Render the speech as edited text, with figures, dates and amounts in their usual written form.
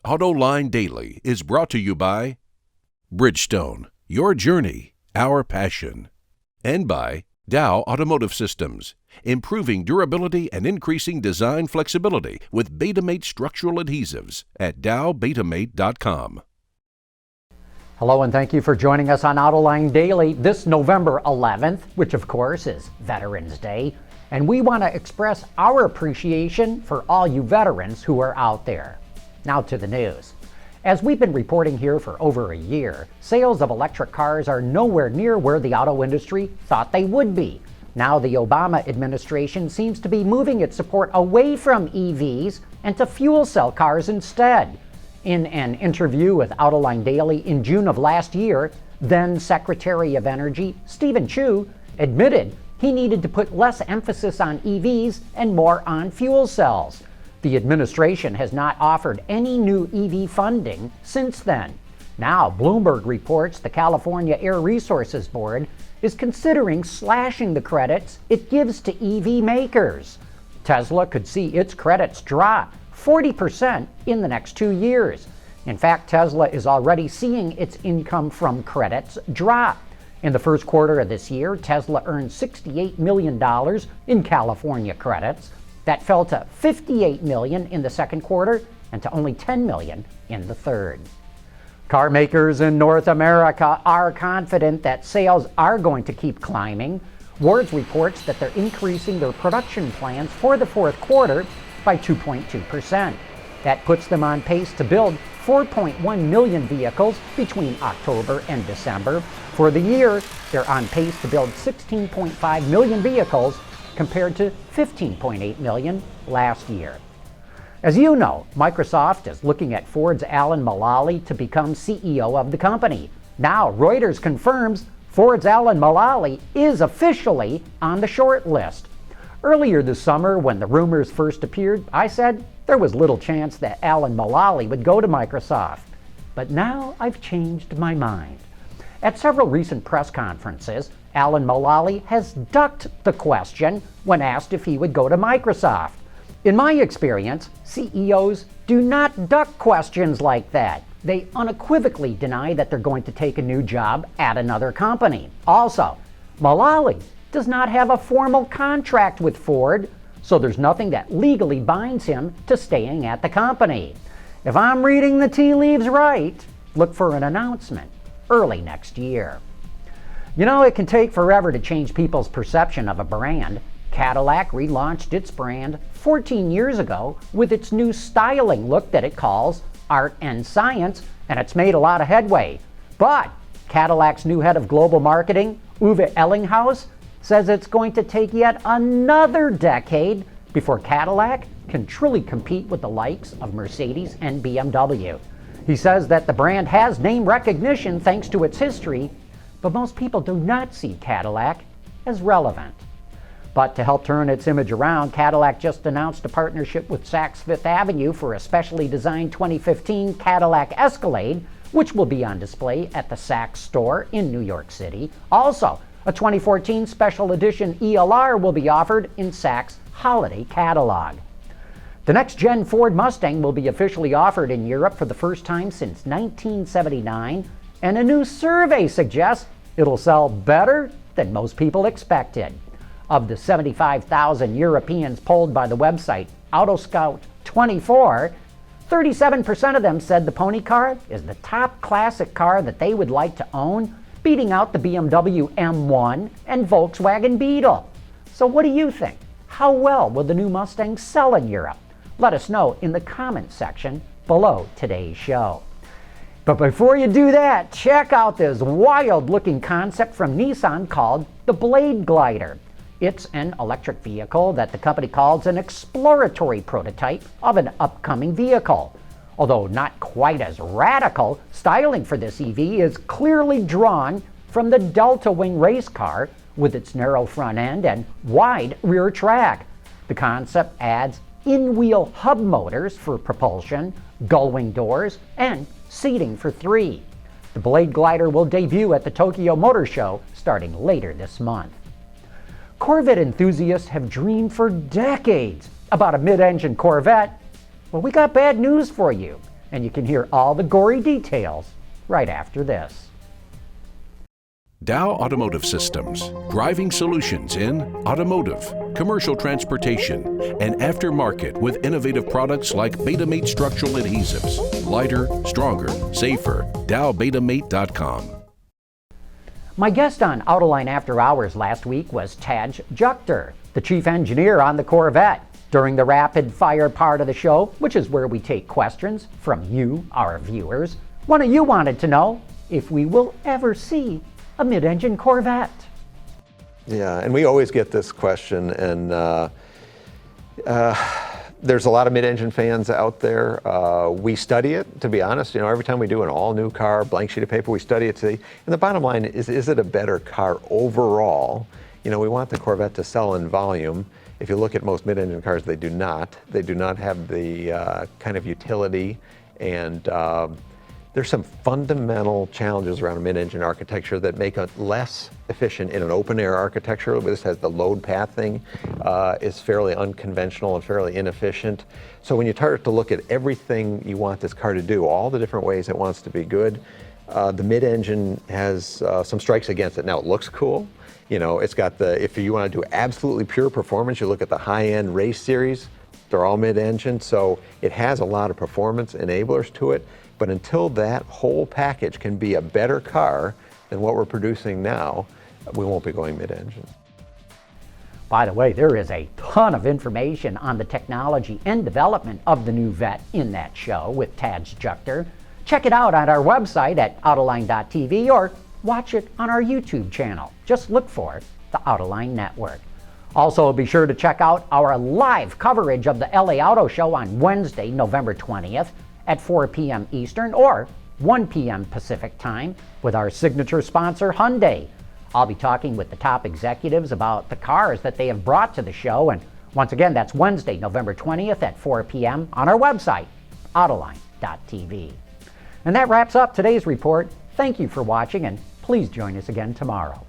Autoline Daily is brought to you by Bridgestone, your journey, our passion, and by Dow Automotive Systems, improving durability and increasing design flexibility with Betamate structural adhesives at dowbetamate.com. Hello and thank you for joining us on Autoline Daily this November 11th, which of course is Veterans Day, and we want to express our appreciation for all you veterans who are out there. Now to the news. As we've been reporting here for over a year, sales of electric cars are nowhere near where the auto industry thought they would be. Now the Obama administration seems to be moving its support away from EVs and to fuel cell cars instead. In an interview with Autoline Daily in June of last year, then Secretary of Energy Stephen Chu admitted he needed to put less emphasis on EVs and more on fuel cells. The administration has not offered any new EV funding since then. Now, Bloomberg reports the California Air Resources Board is considering slashing the credits it gives to EV makers. Tesla could see its credits drop 40% in the next 2 years. In fact, Tesla is already seeing its income from credits drop. In the first quarter of this year, Tesla earned $68 million in California credits. That fell to $58 million in the second quarter and to only $10 million in the third. Car makers in North America are confident that sales are going to keep climbing. Wards reports that they're increasing their production plans for the fourth quarter by 2.2%. That puts them on pace to build 4.1 million vehicles between October and December. For the year, they're on pace to build 16.5 million vehicles compared to 15.8 million last year. As you know, Microsoft is looking at Ford's Alan Mulally to become CEO of the company. Now, Reuters confirms Ford's Alan Mulally is officially on the short list. Earlier this summer, when the rumors first appeared, I said there was little chance that Alan Mulally would go to Microsoft. But now I've changed my mind. At several recent press conferences, Alan Mulally has ducked the question when asked if he would go to Microsoft. In my experience, CEOs do not duck questions like that. They unequivocally deny that they're going to take a new job at another company. Also, Mulally does not have a formal contract with Ford, so there's nothing that legally binds him to staying at the company. If I'm reading the tea leaves right, look for an announcement early next year. You know, it can take forever to change people's perception of a brand. Cadillac relaunched its brand 14 years ago with its new styling look that it calls Art and Science, and it's made a lot of headway. But Cadillac's new head of global marketing, Uwe Ellinghaus, says it's going to take yet another decade before Cadillac can truly compete with the likes of Mercedes and BMW. He says that the brand has name recognition thanks to its history, but most people do not see Cadillac as relevant. But to help turn its image around, Cadillac just announced a partnership with Saks Fifth Avenue for a specially designed 2015 Cadillac Escalade, which will be on display at the Saks store in New York City. Also, a 2014 special edition ELR will be offered in Saks' holiday catalog. The next-gen Ford Mustang will be officially offered in Europe for the first time since 1979, and a new survey suggests it'll sell better than most people expected. Of the 75,000 Europeans polled by the website AutoScout24, 37% of them said the pony car is the top classic car that they would like to own, beating out the BMW M1 and Volkswagen Beetle. So what do you think? How well will the new Mustang sell in Europe? Let us know in the comments section below today's show. But before you do that, check out this wild-looking concept from Nissan called the BladeGlider. It's an electric vehicle that the company calls an exploratory prototype of an upcoming vehicle. Although not quite as radical, styling for this EV is clearly drawn from the Delta Wing race car with its narrow front end and wide rear track. The concept adds in-wheel hub motors for propulsion, gull-wing doors, and seating for 3. The BladeGlider will debut at the Tokyo Motor Show starting later this month. Corvette enthusiasts have dreamed for decades about a mid-engine Corvette. Well, we got bad news for you. And you can hear all the gory details right after this. Dow Automotive Systems, driving solutions in automotive, commercial transportation, and aftermarket with innovative products like Betamate structural adhesives. Lighter, stronger, safer. DowBetamate.com. My guest on Autoline After Hours last week was Taj Juchter, the chief engineer on the Corvette. During the rapid fire part of the show, which is where we take questions from you, our viewers, one of you wanted to know if we will ever see a mid-engine Corvette. Yeah, and we always get this question, and there's a lot of mid-engine fans out there. We study it, to be honest. You know, every time we do an all-new car, blank sheet of paper, we study it to see. And the bottom line is it a better car overall? You know, we want the Corvette to sell in volume. If you look at most mid-engine cars, they do not. They do not have the kind of utility, and there's some fundamental challenges around a mid-engine architecture that make it less efficient in an open-air architecture. This has the load pathing is fairly unconventional and fairly inefficient. So when you start to look at everything you want this car to do, all the different ways it wants to be good, the mid-engine has some strikes against it. Now, it looks cool. You know, it's got if you want to do absolutely pure performance, you look at the high-end race series, they're all mid-engine, so it has a lot of performance enablers to it. But until that whole package can be a better car than what we're producing now, we won't be going mid-engine. By the way, there is a ton of information on the technology and development of the new Vette in that show with Taj Juchter. Check it out on our website at Autoline.tv or watch it on our YouTube channel. Just look for the Autoline Network. Also, be sure to check out our live coverage of the LA Auto Show on Wednesday, November 20th at 4 p.m. Eastern or 1 p.m. Pacific Time with our signature sponsor, Hyundai. I'll be talking with the top executives about the cars that they have brought to the show. And once again, that's Wednesday, November 20th at 4 p.m. on our website, Autoline.tv. And that wraps up today's report. Thank you for watching, and please join us again tomorrow.